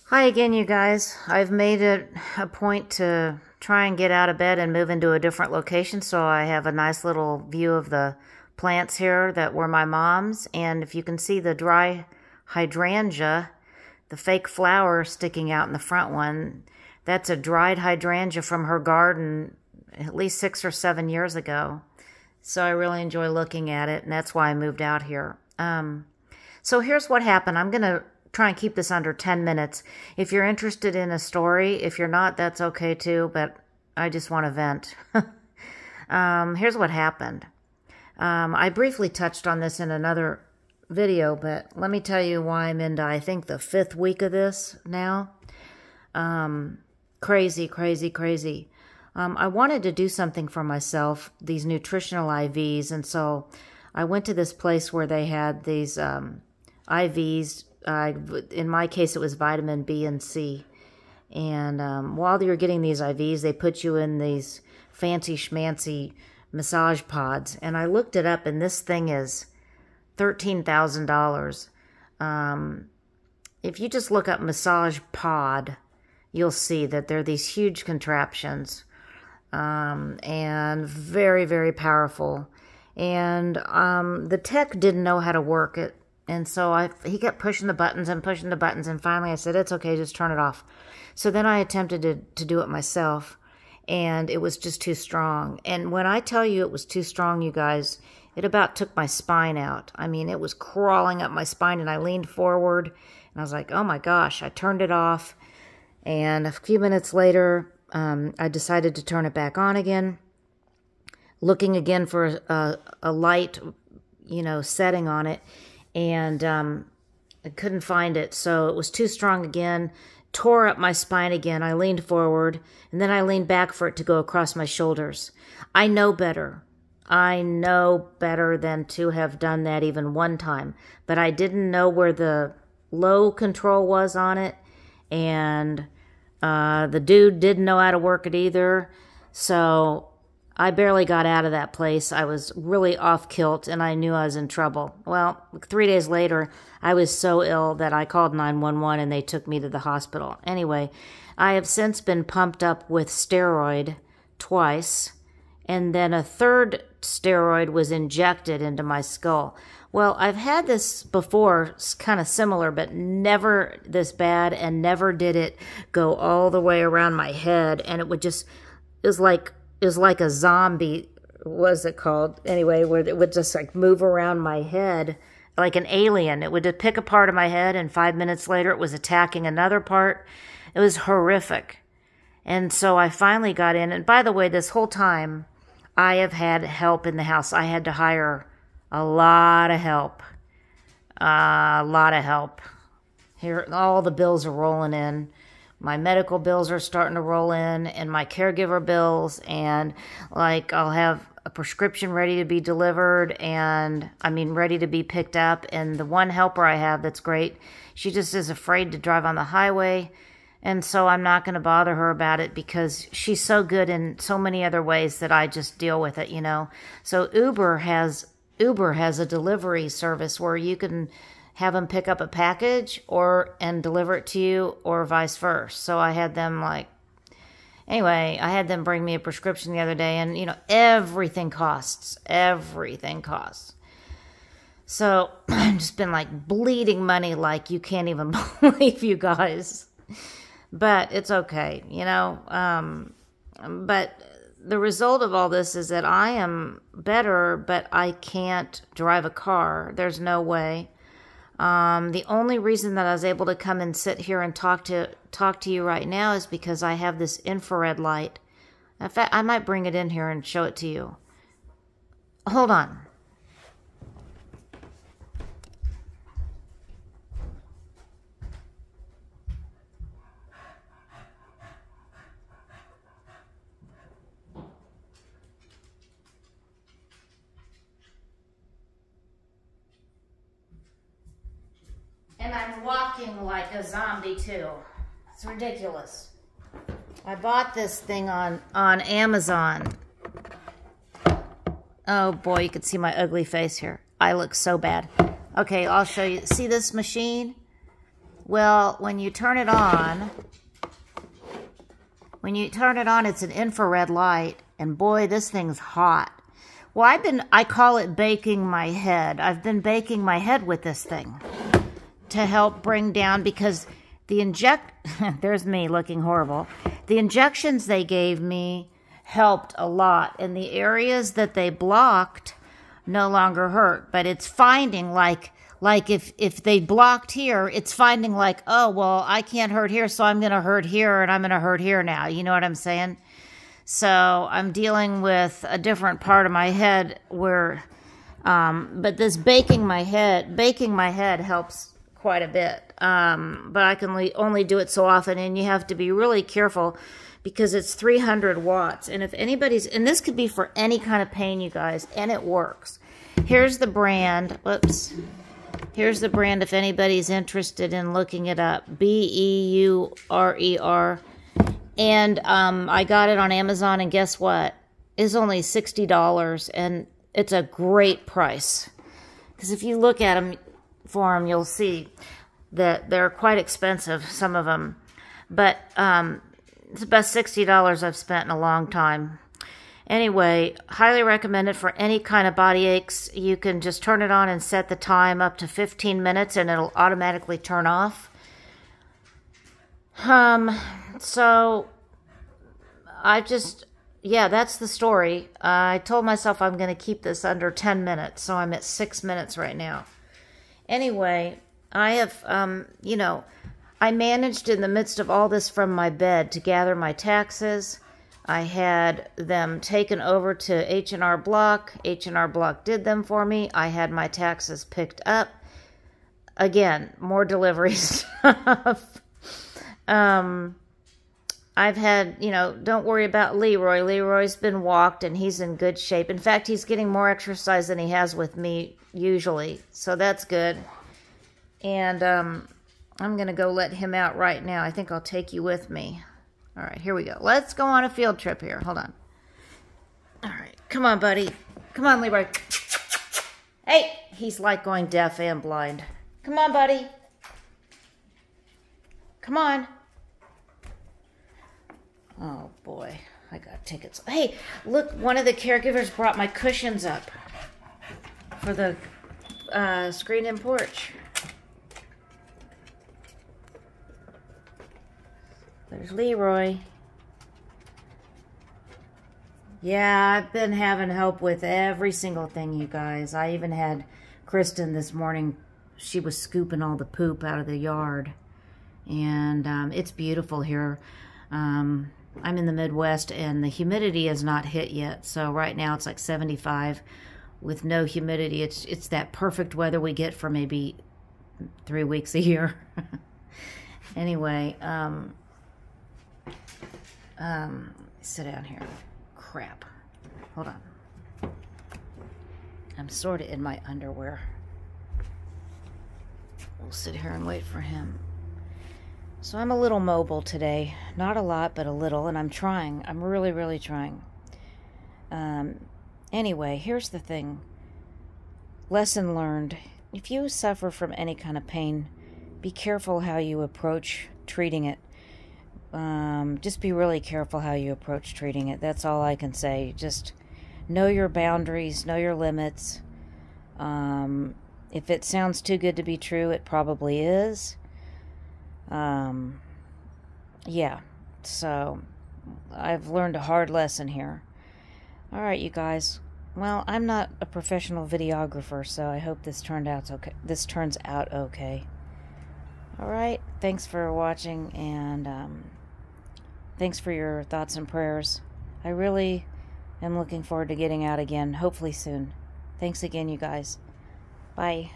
Hi again, you guys. I've made it a point to try and get out of bed and move into a different location, so I have a nice little view of the plants here that were my mom's. And if you can see the dry hydrangea, the fake flower sticking out in the front one, that's a dried hydrangea from her garden at least 6 or 7 years ago. So I really enjoy looking at it, and that's why I moved out here. So here's what happened. I'm going to try and keep this under 10 minutes. If you're interested in a story, if you're not, that's okay too, but I just want to vent. Here's what happened. I briefly touched on this in another video, but let me tell you why I'm into, I think, the 5th week of this now. Crazy, crazy, crazy. I wanted to do something for myself, these nutritional IVs, and so I went to this place where they had these IVs. In my case, it was vitamin B and C. And while you're getting these IVs, they put you in these fancy schmancy massage pods. And I looked it up, and this thing is $13,000. If you just look up massage pod, you'll see that they're these huge contraptions and very, very powerful. And the tech didn't know how to work it. And so he kept pushing the buttons, and finally I said, it's okay, just turn it off. So then I attempted to do it myself, and it was just too strong. And when I tell you it was too strong, you guys, it about took my spine out. I mean, it was crawling up my spine, and I leaned forward, and I was like, oh my gosh. I turned it off, and a few minutes later, I decided to turn it back on again, looking again for a light, setting on it. And I couldn't find it, so it was too strong again, tore up my spine again. I leaned forward, and then I leaned back for it to go across my shoulders. I know better. I know better than to have done that even one time, but I didn't know where the low control was on it, and the dude didn't know how to work it either, so I barely got out of that place. I was really off kilt, and I knew I was in trouble. Well, 3 days later, I was so ill that I called 911, and they took me to the hospital. Anyway, I have since been pumped up with steroid twice, and then a third steroid was injected into my skull. Well, I've had this before, kind of similar, but never this bad, and never did it go all the way around my head, and it was like a zombie, what was it called? Anyway, where it would just like move around my head like an alien. It would just pick a part of my head, and 5 minutes later it was attacking another part. It was horrific. And so I finally got in. And by the way, this whole time I have had help in the house. I had to hire a lot of help. A lot of help. Here, all the bills are rolling in. My medical bills are starting to roll in, and my caregiver bills, and like I'll have a prescription ready to be delivered, and ready to be picked up. And the one helper I have that's great, she just is afraid to drive on the highway, and so I'm not going to bother her about it because she's so good in so many other ways that I just deal with it, So Uber has a delivery service where you can have them pick up a package and deliver it to you, or vice versa. So I had them I had them bring me a prescription the other day, and everything costs. Everything costs. So I've just been bleeding money like you can't even believe, you guys. But it's okay, But the result of all this is that I am better, but I can't drive a car. There's no way. The only reason that I was able to come and sit here and talk to you right now is because I have this infrared light. In fact, I might bring it in here and show it to you. Hold on. And I'm walking like a zombie too. It's ridiculous. I bought this thing on Amazon. Oh boy, you can see my ugly face here. I look so bad. Okay, I'll show you. See this machine? Well, when you turn it on, it's an infrared light, and boy, this thing's hot. Well, I call it baking my head. I've been baking my head with this thing to help bring down, because there's me looking horrible. The injections they gave me helped a lot, and the areas that they blocked no longer hurt, but it's finding like if they blocked here, it's finding like, oh, well, I can't hurt here, so I'm going to hurt here, and I'm going to hurt here now. You know what I'm saying? So I'm dealing with a different part of my head where, but this baking my head helps quite a bit. But I can only do it so often, and you have to be really careful because it's 300 watts. And if and this could be for any kind of pain, you guys, and it works. Here's the brand. Whoops. Here's the brand if anybody's interested in looking it up. Beurer. And I got it on Amazon, and guess what? It's only $60, and it's a great price. Because if you look at them you'll see that they're quite expensive, some of them. But it's the best $60 I've spent in a long time. Anyway, highly recommend it for any kind of body aches. You can just turn it on and set the time up to 15 minutes, and it'll automatically turn off. So that's the story. I told myself I'm going to keep this under 10 minutes, so I'm at 6 minutes right now. Anyway, I have, I managed in the midst of all this from my bed to gather my taxes. I had them taken over to H&R Block. H&R Block did them for me. I had my taxes picked up. Again, more delivery stuff. I've had, don't worry about Leroy. Leroy's been walked, and he's in good shape. In fact, he's getting more exercise than he has with me usually, so that's good. And I'm going to go let him out right now. I think I'll take you with me. All right, here we go. Let's go on a field trip here. Hold on. All right, come on, buddy. Come on, Leroy. Hey, he's like going deaf and blind. Come on, buddy. Come on. Oh, boy. I got tickets. Hey, look, one of the caregivers brought my cushions up for the screen-in porch. There's Leroy. Yeah, I've been having help with every single thing, you guys. I even had Kristen this morning. She was scooping all the poop out of the yard. And it's beautiful here. I'm in the Midwest, and the humidity has not hit yet. So right now it's like 75 with no humidity. It's that perfect weather we get for maybe 3 weeks a year. Anyway, sit down here. Crap. Hold on. I'm sort of in my underwear. We'll sit here and wait for him. So I'm a little mobile today. Not a lot, but a little, and I'm trying. I'm really, really trying. Anyway, here's the thing. Lesson learned. If you suffer from any kind of pain, be careful how you approach treating it. Just be really careful how you approach treating it. That's all I can say. Just know your boundaries, know your limits. If it sounds too good to be true, it probably is. Yeah, so I've learned a hard lesson here. All right, you guys. Well, I'm not a professional videographer, so I hope this turns out okay. All right, thanks for watching, and thanks for your thoughts and prayers. I really am looking forward to getting out again, hopefully soon. Thanks again, you guys. Bye.